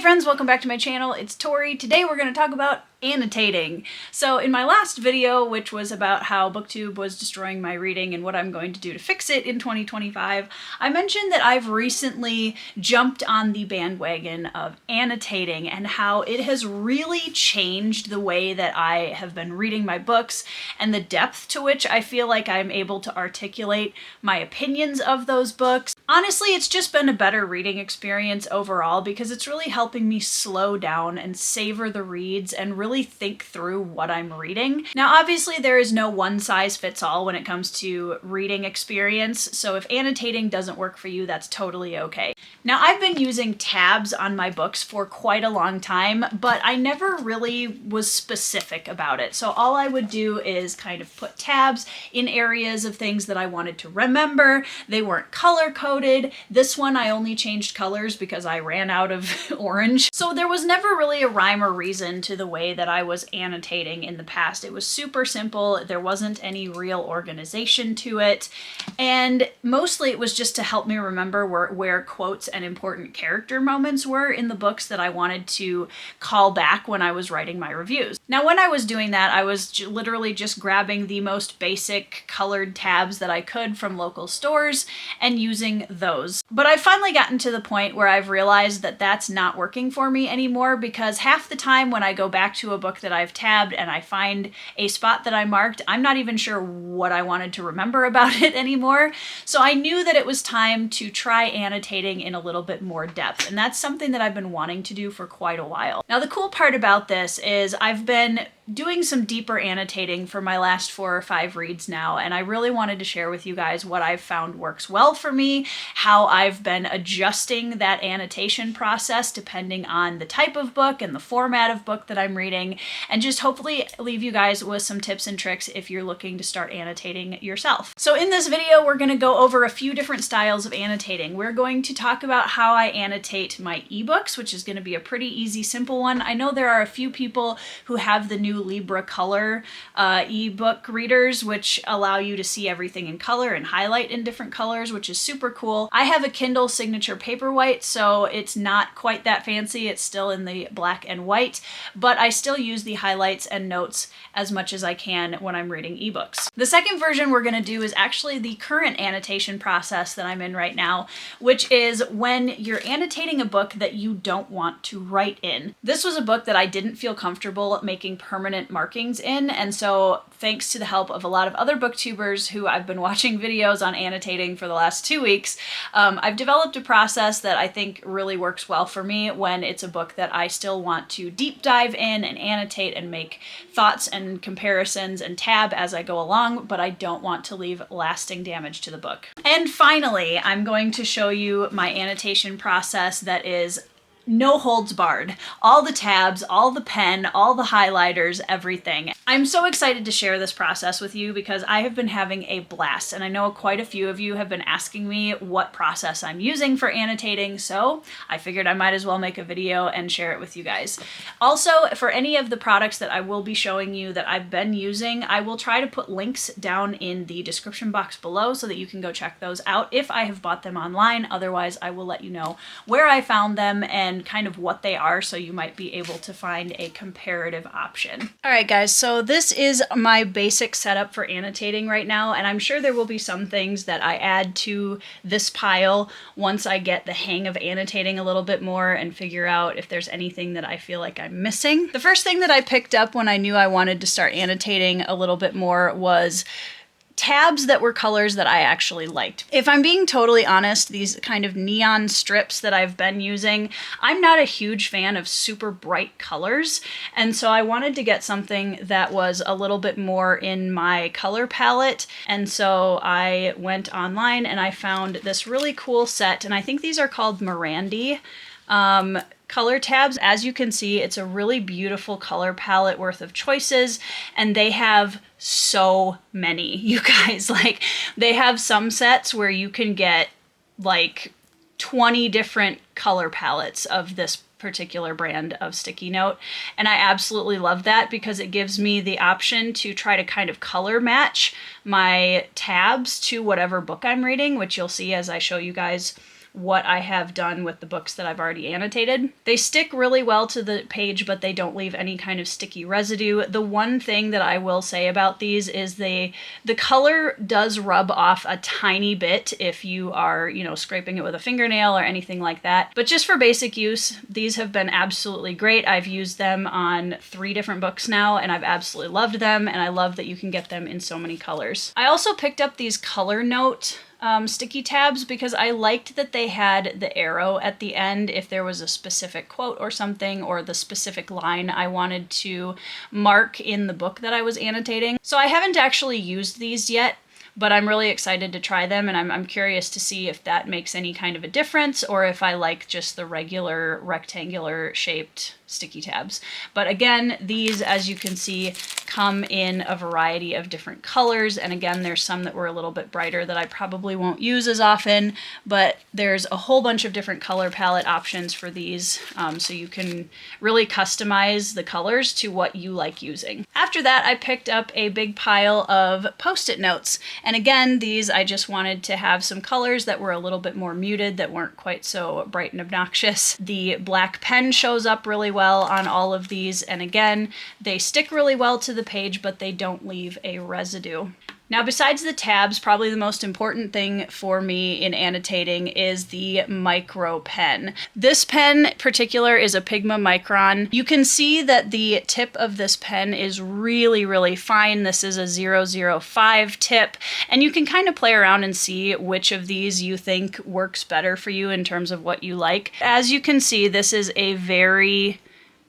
friends, welcome back to my channel. It's Tori. Today we're going to talk about annotating. So in my last video, which was about how BookTube was destroying my reading and what I'm going to do to fix it in 2025, I mentioned that I've recently jumped on the bandwagon of annotating and how it has really changed the way that I have been reading my books and the depth to which I feel like I'm able to articulate my opinions of those books. Honestly, it's just been a better reading experience overall because it's really helping me slow down and savor the reads and really think through what I'm reading. Now, obviously, there is no one size fits all when it comes to reading experience, so if annotating doesn't work for you, that's totally okay. Now, I've been using tabs on my books for quite a long time, but I never really was specific about it. So all I would do is kind of put tabs in areas of things that I wanted to remember. They weren't color coded. This one I only changed colors because I ran out of orange. So there was never really a rhyme or reason to the way that I was annotating in the past. It was super simple. There wasn't any real organization to it. And mostly it was just to help me remember where quotes and important character moments were in the books that I wanted to call back when I was writing my reviews. Now, when I was doing that, I was literally just grabbing the most basic colored tabs that I could from local stores and using those. But I've finally gotten to the point where I've realized that that's not working for me anymore, because half the time when I go back to a book that I've tabbed and I find a spot that I marked, I'm not even sure what I wanted to remember about it anymore. So I knew that it was time to try annotating in a little bit more depth, and that's something that I've been wanting to do for quite a while. Now, the cool part about this is I've been doing some deeper annotating for my last 4 or 5 reads now, and I really wanted to share with you guys what I've found works well for me, how I've been adjusting that annotation process depending on the type of book and the format of book that I'm reading, and just hopefully leave you guys with some tips and tricks if you're looking to start annotating yourself. So in this video, we're going to go over a few different styles of annotating. We're going to talk about how I annotate my ebooks, which is going to be a pretty easy, simple one. I know there are a few people who have the new Libra Color ebook readers, which allow you to see everything in color and highlight in different colors, which is super cool. I have a Kindle Signature Paperwhite, so it's not quite that fancy. It's still in the black and white, but I still use the highlights and notes as much as I can when I'm reading ebooks. The second version we're going to do is actually the current annotation process that I'm in right now, which is when you're annotating a book that you don't want to write in. This was a book that I didn't feel comfortable making permanent markings in, and so thanks to the help of a lot of other booktubers who I've been watching videos on annotating for the last 2 weeks, I've developed a process that I think really works well for me when it's a book that I still want to deep dive in and annotate and make thoughts and comparisons and tab as I go along, but I don't want to leave lasting damage to the book. And finally, I'm going to show you my annotation process that is no holds barred. All the tabs, all the pen, all the highlighters, everything. I'm so excited to share this process with you because I have been having a blast, and I know quite a few of you have been asking me what process I'm using for annotating, so I figured I might as well make a video and share it with you guys. Also, for any of the products that I will be showing you that I've been using, I will try to put links down in the description box below so that you can go check those out if I have bought them online. Otherwise, I will let you know where I found them and kind of what they are, so you might be able to find a comparative option. All right, guys, so this is my basic setup for annotating right now, and I'm sure there will be some things that I add to this pile once I get the hang of annotating a little bit more and figure out if there's anything that I feel like I'm missing. The first thing that I picked up when I knew I wanted to start annotating a little bit more was tabs that were colors that I actually liked. If I'm being totally honest, these kind of neon strips that I've been using, I'm not a huge fan of super bright colors, and so I wanted to get something that was a little bit more in my color palette, and so I went online and I found this really cool set, and I think these are called Mirandi color tabs. As you can see, it's a really beautiful color palette worth of choices, and they have so many, you guys. Like, they have some sets where you can get like 20 different color palettes of this particular brand of sticky note, and I absolutely love that because it gives me the option to try to kind of color match my tabs to whatever book I'm reading, which you'll see as I show you guys what I have done with the books that I've already annotated. They stick really well to the page, but they don't leave any kind of sticky residue. The one thing that I will say about these is the color does rub off a tiny bit if you are, you know, scraping it with a fingernail or anything like that. But just for basic use, these have been absolutely great. I've used them on 3 different books now, and I've absolutely loved them, and I love that you can get them in so many colors. I also picked up these color note sticky tabs because I liked that they had the arrow at the end if there was a specific quote or something, or the specific line I wanted to mark in the book that I was annotating. So I haven't actually used these yet, but I'm really excited to try them, and I'm curious to see if that makes any kind of a difference, or if I like just the regular rectangular shaped sticky tabs. But again, these, as you can see, come in a variety of different colors, and again, there's some that were a little bit brighter that I probably won't use as often, but there's a whole bunch of different color palette options for these, so you can really customize the colors to what you like using. After that, I picked up a big pile of Post-it notes, and again, these I just wanted to have some colors that were a little bit more muted, that weren't quite so bright and obnoxious. The black pen shows up really well on all of these, and again, they stick really well to the page, but they don't leave a residue. Now, besides the tabs, probably the most important thing for me in annotating is the micro pen. This pen in particular is a Pigma Micron. You can see that the tip of this pen is really, really fine. This is a 005 tip, and you can kind of play around and see which of these you think works better for you in terms of what you like. As you can see, this is a very,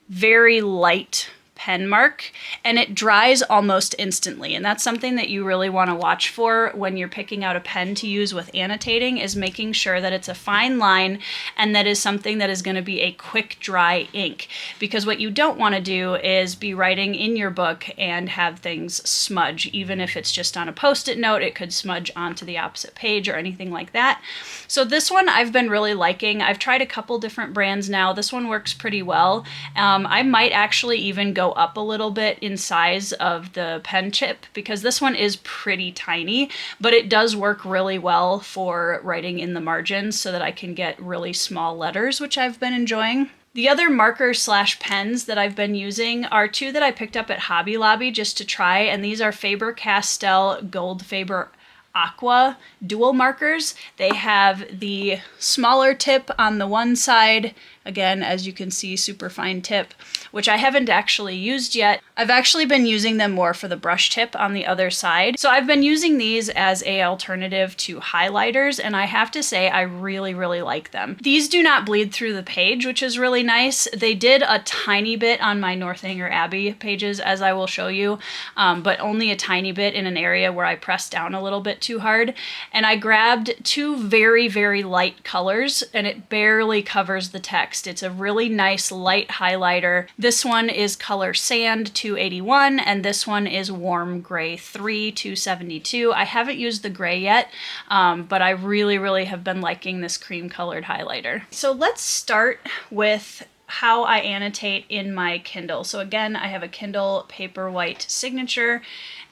very light pen mark, and it dries almost instantly, and that's something that you really want to watch for when you're picking out a pen to use with annotating, is making sure that it's a fine line and that is something that is going to be a quick dry ink, because what you don't want to do is be writing in your book and have things smudge. Even if it's just on a Post-it note, it could smudge onto the opposite page or anything like that. So this one I've been really liking. I've tried a couple different brands now. This one works pretty well. I might actually even go up a little bit in size of the pen chip, because this one is pretty tiny, but it does work really well for writing in the margins so that I can get really small letters, which I've been enjoying. The other markers / pens that I've been using are 2 that I picked up at Hobby Lobby just to try, and these are Faber-Castell Gold Faber Aqua dual markers. They have the smaller tip on the one side, again, as you can see, super fine tip, which I haven't actually used yet. I've actually been using them more for the brush tip on the other side. So I've been using these as an alternative to highlighters, and I have to say I really, really like them. These do not bleed through the page, which is really nice. They did a tiny bit on my Northanger Abbey pages, as I will show you, but only a tiny bit in an area where I pressed down a little bit too hard. And I grabbed 2 very, very light colors, and it barely covers the text. It's a really nice light highlighter. This one is Color Sand 281, and this one is Warm Gray 3 272. I haven't used the gray yet, but I really, really have been liking this cream colored highlighter. So let's start with how I annotate in my Kindle. So again, I have a Kindle Paperwhite signature,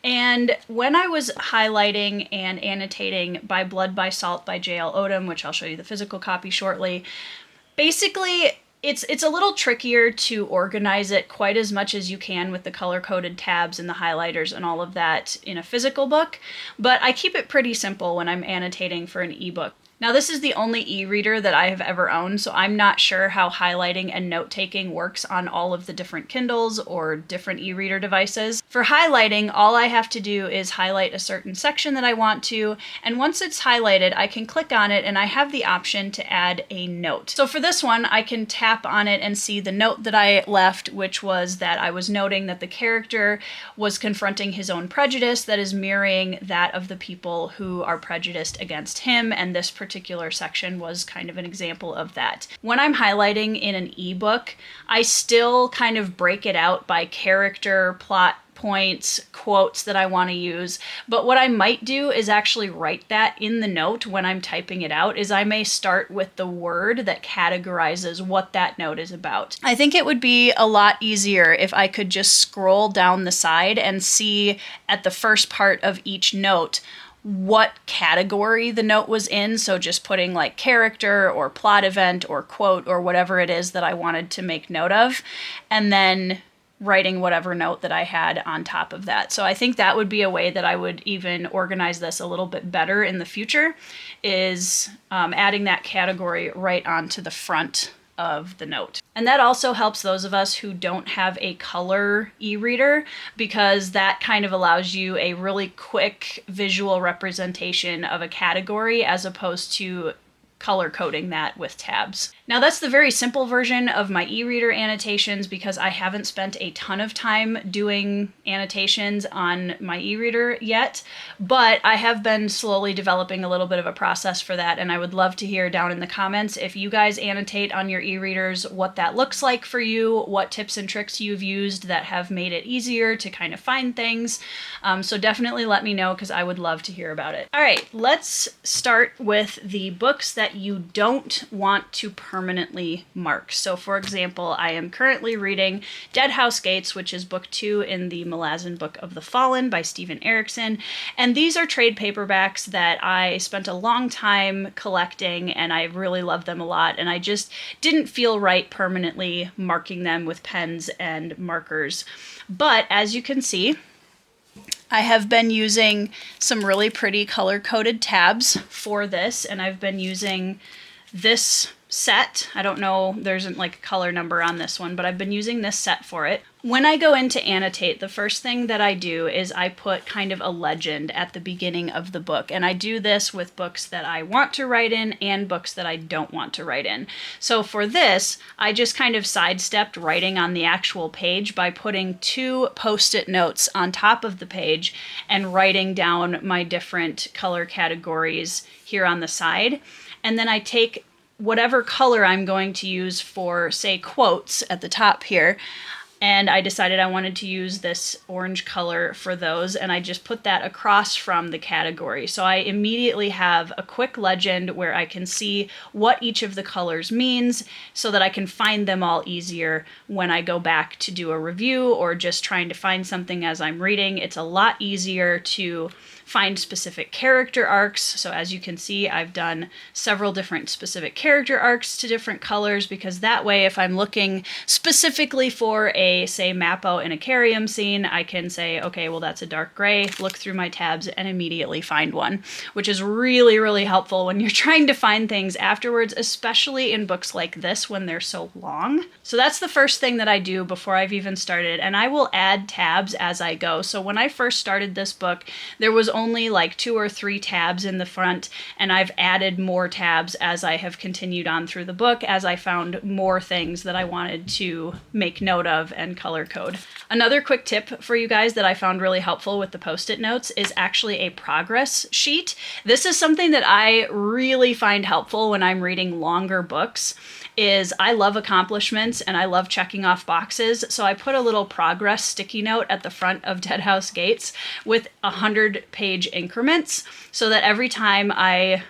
and when I was highlighting and annotating by Blood by Salt by J.L. Odom, which I'll show you the physical copy shortly, basically it's a little trickier to organize it quite as much as you can with the color-coded tabs and the highlighters and all of that in a physical book, but I keep it pretty simple when I'm annotating for an ebook. Now, this is the only e-reader that I have ever owned, so I'm not sure how highlighting and note-taking works on all of the different Kindles or different e-reader devices. For highlighting, all I have to do is highlight a certain section that I want to, and once it's highlighted, I can click on it and I have the option to add a note. So for this one, I can tap on it and see the note that I left, which was that I was noting that the character was confronting his own prejudice that is mirroring that of the people who are prejudiced against him, and this particular section was kind of an example of that. When I'm highlighting in an ebook, I still kind of break it out by character, plot points, quotes that I want to use, but what I might do is actually write that in the note when I'm typing it out, is I may start with the word that categorizes what that note is about. I think it would be a lot easier if I could just scroll down the side and see at the first part of each note what category the note was in. So just putting like character or plot event or quote or whatever it is that I wanted to make note of, and then writing whatever note that I had on top of that. So I think that would be a way that I would even organize this a little bit better in the future, is adding that category right onto the front of the note. And that also helps those of us who don't have a color e-reader, because that kind of allows you a really quick visual representation of a category as opposed to color coding that with tabs. Now that's the very simple version of my e-reader annotations, because I haven't spent a ton of time doing annotations on my e-reader yet, but I have been slowly developing a little bit of a process for that, and I would love to hear down in the comments if you guys annotate on your e-readers, what that looks like for you, what tips and tricks you've used that have made it easier to kind of find things. So definitely let me know, because I would love to hear about it. All right, let's start with the books that you don't want to permanently mark. So for example, I am currently reading Dead House Gates, which is book 2 in the Malazan Book of the Fallen by Stephen Erickson. And these are trade paperbacks that I spent a long time collecting, and I really love them a lot. And I just didn't feel right permanently marking them with pens and markers. But as you can see, I have been using some really pretty color-coded tabs for this, and I've been using this set. I don't know, there isn't like a color number on this one, but I've been using this set for it. When I go in to annotate, the first thing that I do is I put kind of a legend at the beginning of the book, and I do this with books that I want to write in and books that I don't want to write in. So for this, I just kind of sidestepped writing on the actual page by putting 2 post-it notes on top of the page and writing down my different color categories here on the side. And then I take whatever color I'm going to use for, say, quotes at the top here, and I decided I wanted to use this orange color for those, and I just put that across from the category. So I immediately have a quick legend where I can see what each of the colors means, so that I can find them all easier when I go back to do a review or just trying to find something as I'm reading. It's a lot easier to find specific character arcs. So as you can see, I've done several different specific character arcs to different colors, because that way, if I'm looking specifically for a, say, Mappo in a Carium scene, I can say, okay, well, that's a dark gray, look through my tabs and immediately find one, which is really, really helpful when you're trying to find things afterwards, especially in books like this when they're so long. So that's the first thing that I do before I've even started, and I will add tabs as I go. So when I first started this book, there was only like 2 or 3 tabs in the front, and I've added more tabs as I have continued on through the book, as I found more things that I wanted to make note of and color code. Another quick tip for you guys that I found really helpful with the post-it notes is actually a progress sheet. This is something that I really find helpful when I'm reading longer books. Is I love accomplishments and I love checking off boxes. So I put a little progress sticky note at the front of Dead House Gates with 100-page increments, so that every time I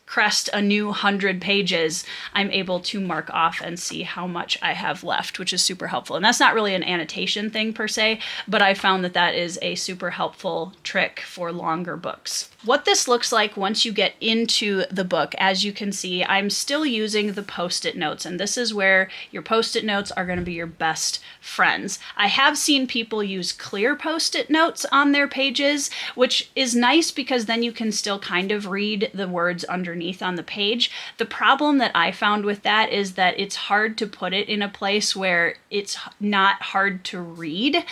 crest a new 100 pages, I'm able to mark off and see how much I have left, which is super helpful. And that's not really an annotation thing per se, but I found that that is a super helpful trick for longer books. What this looks like once you get into the book, as you can see, I'm still using the post-it notes, and this is where your post-it notes are going to be your best friends. I have seen people use clear post-it notes on their pages, which is nice because then you can still kind of read the words underneath on the page. The problem that I found with that is that it's hard to put it in a place where it's not hard to read,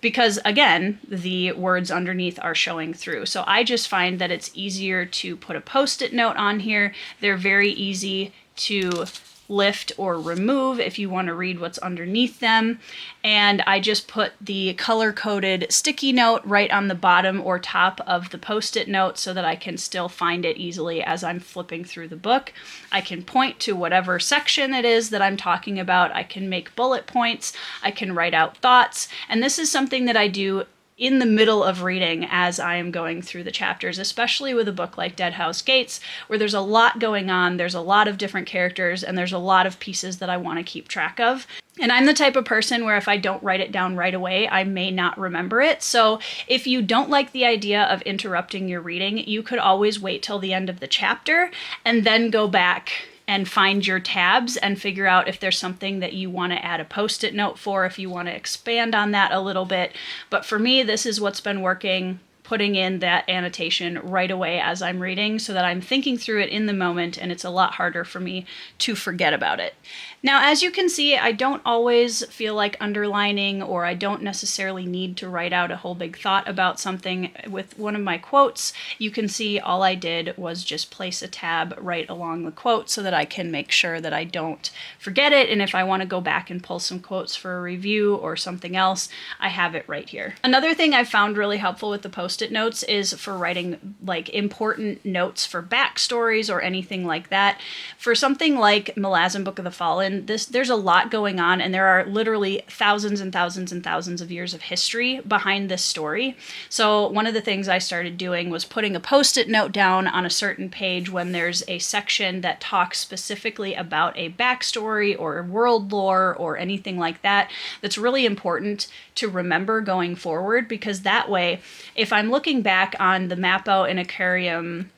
because again, the words underneath are showing through. So I just find that it's easier to put a post-it note on here. They're very easy to lift or remove if you want to read what's underneath them. And I just put the color-coded sticky note right on the bottom or top of the post-it note so that I can still find it easily as I'm flipping through the book. I can point to whatever section it is that I'm talking about. I can make bullet points. I can write out thoughts. And this is something that I do in the middle of reading as I am going through the chapters, especially with a book like Dead House Gates, where there's a lot going on, there's a lot of different characters, and there's a lot of pieces that I want to keep track of. And I'm the type of person where if I don't write it down right away, I may not remember it. So if you don't like the idea of interrupting your reading, you could always wait till the end of the chapter and then go back and find your tabs and figure out if there's something that you want to add a post-it note for, if you want to expand on that a little bit. But for me, this is what's been working, putting in that annotation right away as I'm reading so that I'm thinking through it in the moment, and it's a lot harder for me to forget about it. Now, as you can see, I don't always feel like underlining, or I don't necessarily need to write out a whole big thought about something. With one of my quotes, you can see all I did was just place a tab right along the quote so that I can make sure that I don't forget it, and if I want to go back and pull some quotes for a review or something else, I have it right here. Another thing I've found really helpful with the post-it notes is for writing like important notes for backstories or anything like that. For something like Malazan Book of the Fallen, there's a lot going on, and there are literally thousands and thousands and thousands of years of history behind this story. So one of the things I started doing was putting a post-it note down on a certain page when there's a section that talks specifically about a backstory or world lore or anything like that that's really important to remember going forward, because that way, if I'm looking back on the Mappo and Icarium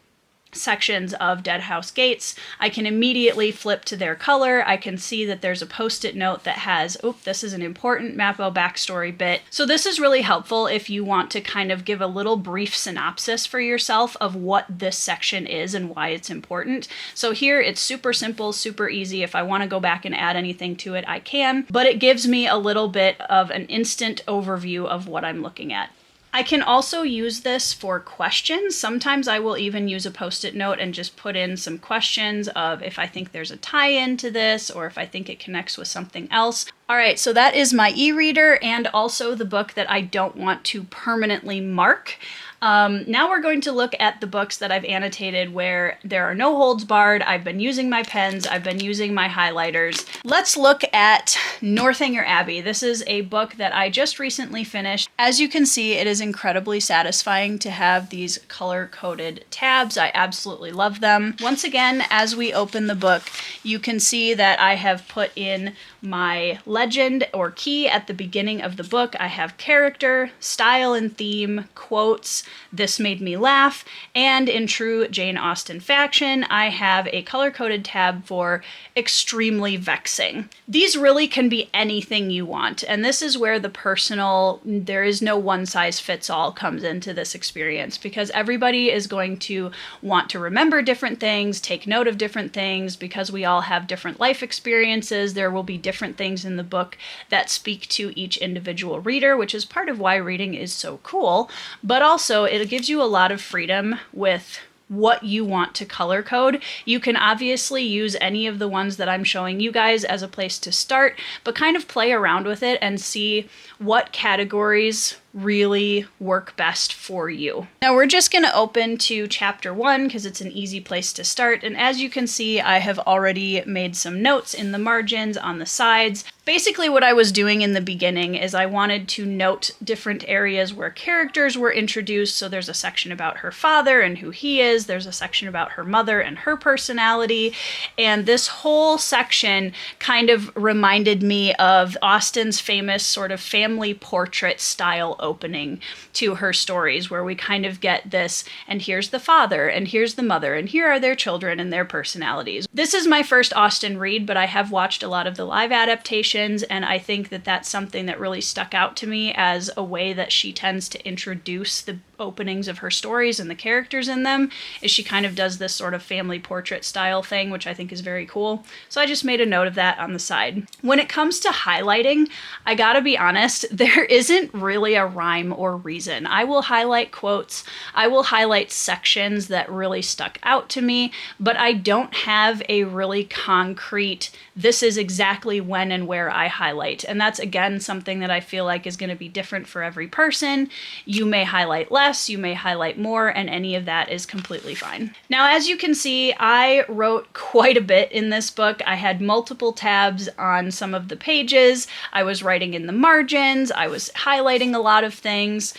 sections of Dead House Gates, I can immediately flip to their color. I can see that there's a post-it note that has, oh, this is an important Mappo backstory bit. So this is really helpful if you want to kind of give a little brief synopsis for yourself of what this section is and why it's important. So here it's super simple, super easy. If I want to go back and add anything to it, I can, but it gives me a little bit of an instant overview of what I'm looking at. I can also use this for questions. Sometimes I will even use a post-it note and just put in some questions of if I think there's a tie-in to this or if I think it connects with something else. All right, so that is my e-reader and also the book that I don't want to permanently mark. Now we're going to look at the books that I've annotated where there are no holds barred. I've been using my pens, I've been using my highlighters. Let's look at Northanger Abbey. This is a book that I just recently finished. As you can see, it is incredibly satisfying to have these color-coded tabs. I absolutely love them. Once again, as we open the book, you can see that I have put in my legend or key at the beginning of the book. I have character, style and theme, quotes, this made me laugh, and in true Jane Austen fashion, I have a color-coded tab for extremely vexing. These really can be anything you want, and this is where the personal, there is no one-size-fits-all comes into this experience, because everybody is going to want to remember different things, take note of different things, because we all have different life experiences. There will be different things in the book that speak to each individual reader, which is part of why reading is so cool, but also it gives you a lot of freedom with what you want to color code. You can obviously use any of the ones that I'm showing you guys as a place to start, but kind of play around with it and see what categories really work best for you. Now we're just going to open to chapter 1 because it's an easy place to start, and as you can see, I have already made some notes in the margins on the sides. Basically what I was doing in the beginning is I wanted to note different areas where characters were introduced. So there's a section about her father and who he is, there's a section about her mother and her personality, and this whole section kind of reminded me of Austen's famous sort of family portrait style opening to her stories, where we kind of get this, and here's the father, and here's the mother, and here are their children and their personalities. This is my first Austen read, but I have watched a lot of the live adaptations, and I think that that's something that really stuck out to me as a way that she tends to introduce the openings of her stories and the characters in them, is she kind of does this sort of family portrait style thing, which I think is very cool. So I just made a note of that on the side. When it comes to highlighting, I gotta be honest, there isn't really a rhyme or reason. I will highlight quotes, I will highlight sections that really stuck out to me, but I don't have a really concrete, this is exactly when and where I highlight. And that's again something that I feel like is going to be different for every person. You may highlight less, you may highlight more, and any of that is completely fine. Now, as you can see, I wrote quite a bit in this book. I had multiple tabs on some of the pages. I was writing in the margins. I was highlighting a lot lot of things.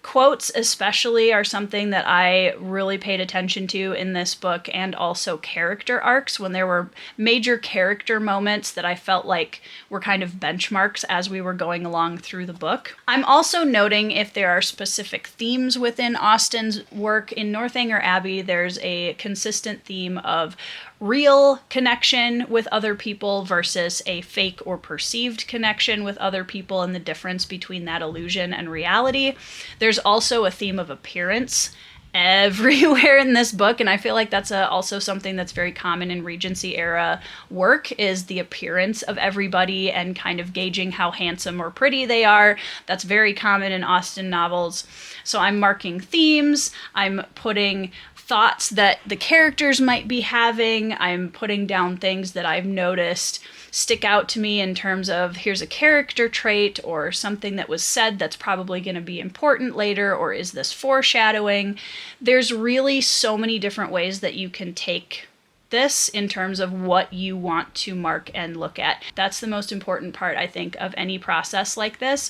Quotes especially are something that I really paid attention to in this book, and also character arcs, when there were major character moments that I felt like were kind of benchmarks as we were going along through the book. I'm also noting if there are specific themes within Austen's work. In Northanger Abbey, there's a consistent theme of real connection with other people versus a fake or perceived connection with other people, and the difference between that illusion and reality. There's also a theme of appearance everywhere in this book, and I feel like that's also something that's very common in Regency era work, is the appearance of everybody and kind of gauging how handsome or pretty they are. That's very common in Austen novels. So I'm marking themes, I'm putting thoughts that the characters might be having, I'm putting down things that I've noticed stick out to me in terms of, here's a character trait or something that was said that's probably going to be important later, or is this foreshadowing? There's really so many different ways that you can take this in terms of what you want to mark and look at. That's the most important part, I think, of any process like this,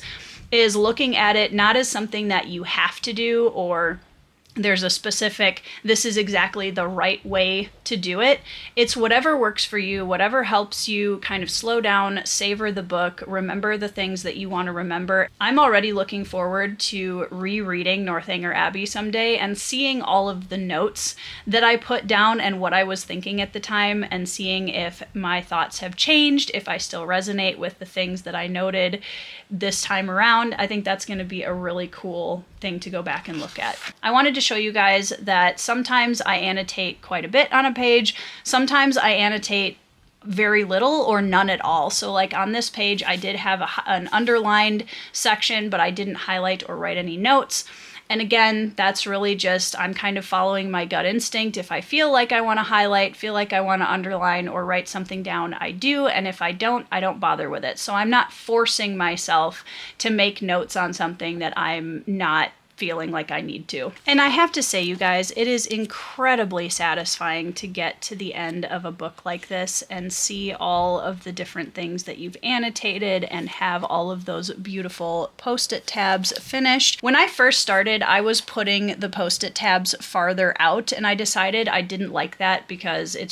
is looking at it not as something that you have to do, or there's a specific, this is exactly the right way to do it. It's whatever works for you, whatever helps you kind of slow down, savor the book, remember the things that you want to remember. I'm already looking forward to rereading Northanger Abbey someday and seeing all of the notes that I put down and what I was thinking at the time, and seeing if my thoughts have changed, if I still resonate with the things that I noted this time around. I think that's going to be a really cool thing to go back and look at. I wanted to show you guys that sometimes I annotate quite a bit on a page. Sometimes I annotate very little or none at all. So like on this page, I did have an underlined section, but I didn't highlight or write any notes. And again, that's really just, I'm kind of following my gut instinct. If I feel like I want to highlight, feel like I want to underline or write something down, I do. And if I don't bother with it. So I'm not forcing myself to make notes on something that I'm not feeling like I need to. And I have to say, you guys, it is incredibly satisfying to get to the end of a book like this and see all of the different things that you've annotated and have all of those beautiful post-it tabs finished. When I first started, I was putting the post-it tabs farther out, and I decided I didn't like that because it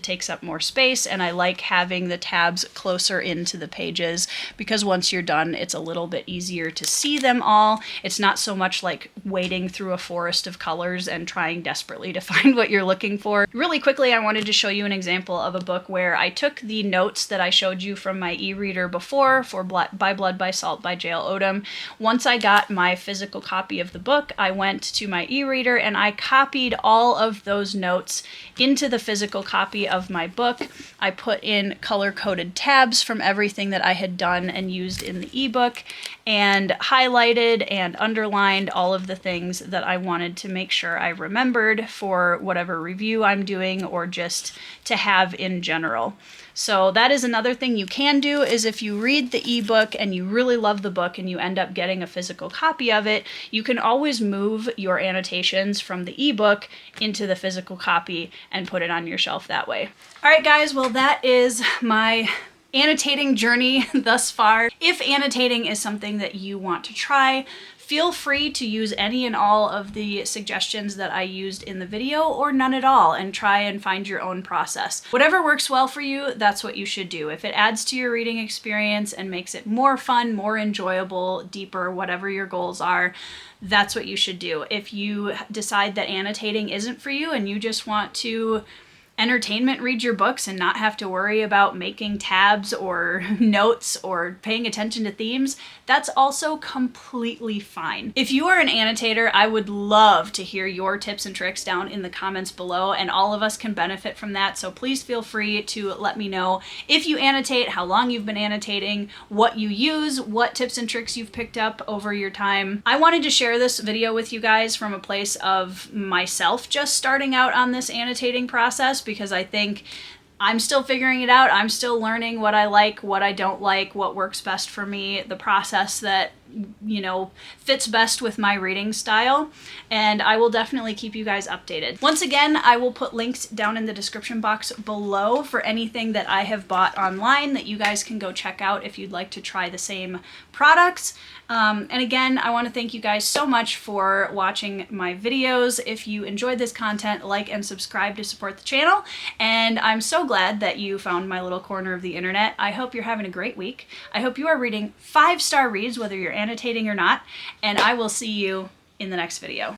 takes up more space, and I like having the tabs closer into the pages because once you're done, it's a little bit easier to see them all. It's not so much like wading through a forest of colors and trying desperately to find what you're looking for. Really quickly, I wanted to show you an example of a book where I took the notes that I showed you from my e-reader before for By Blood, by Salt by J.L. Odom. Once I got my physical copy of the book, I went to my e-reader and I copied all of those notes into the physical copy of my book. I put in color-coded tabs from everything that I had done and used in the ebook, and highlighted and underlined all of the things that I wanted to make sure I remembered for whatever review I'm doing or just to have in general. So that is another thing you can do, is if you read the ebook and you really love the book and you end up getting a physical copy of it, you can always move your annotations from the ebook into the physical copy and put it on your shelf that way. All right, guys, well, that is my annotating journey thus far. If annotating is something that you want to try, feel free to use any and all of the suggestions that I used in the video, or none at all, and try and find your own process. Whatever works well for you, that's what you should do. If it adds to your reading experience and makes it more fun, more enjoyable, deeper, whatever your goals are, that's what you should do. If you decide that annotating isn't for you and you just want to entertainment read your books and not have to worry about making tabs or notes or paying attention to themes, that's also completely fine. If you are an annotator, I would love to hear your tips and tricks down in the comments below, and all of us can benefit from that. So please feel free to let me know if you annotate, how long you've been annotating, what you use, what tips and tricks you've picked up over your time. I wanted to share this video with you guys from a place of myself just starting out on this annotating process, because I think I'm still figuring it out. I'm still learning what I like, what I don't like, what works best for me, the process that fits best with my reading style, and I will definitely keep you guys updated. Once again, I will put links down in the description box below for anything that I have bought online that you guys can go check out if you'd like to try the same products. And again, I want to thank you guys so much for watching my videos. If you enjoyed this content, like and subscribe to support the channel. And I'm so glad that you found my little corner of the internet. I hope you're having a great week. I hope you are reading 5-star reads, whether you're annotating or not. And I will see you in the next video.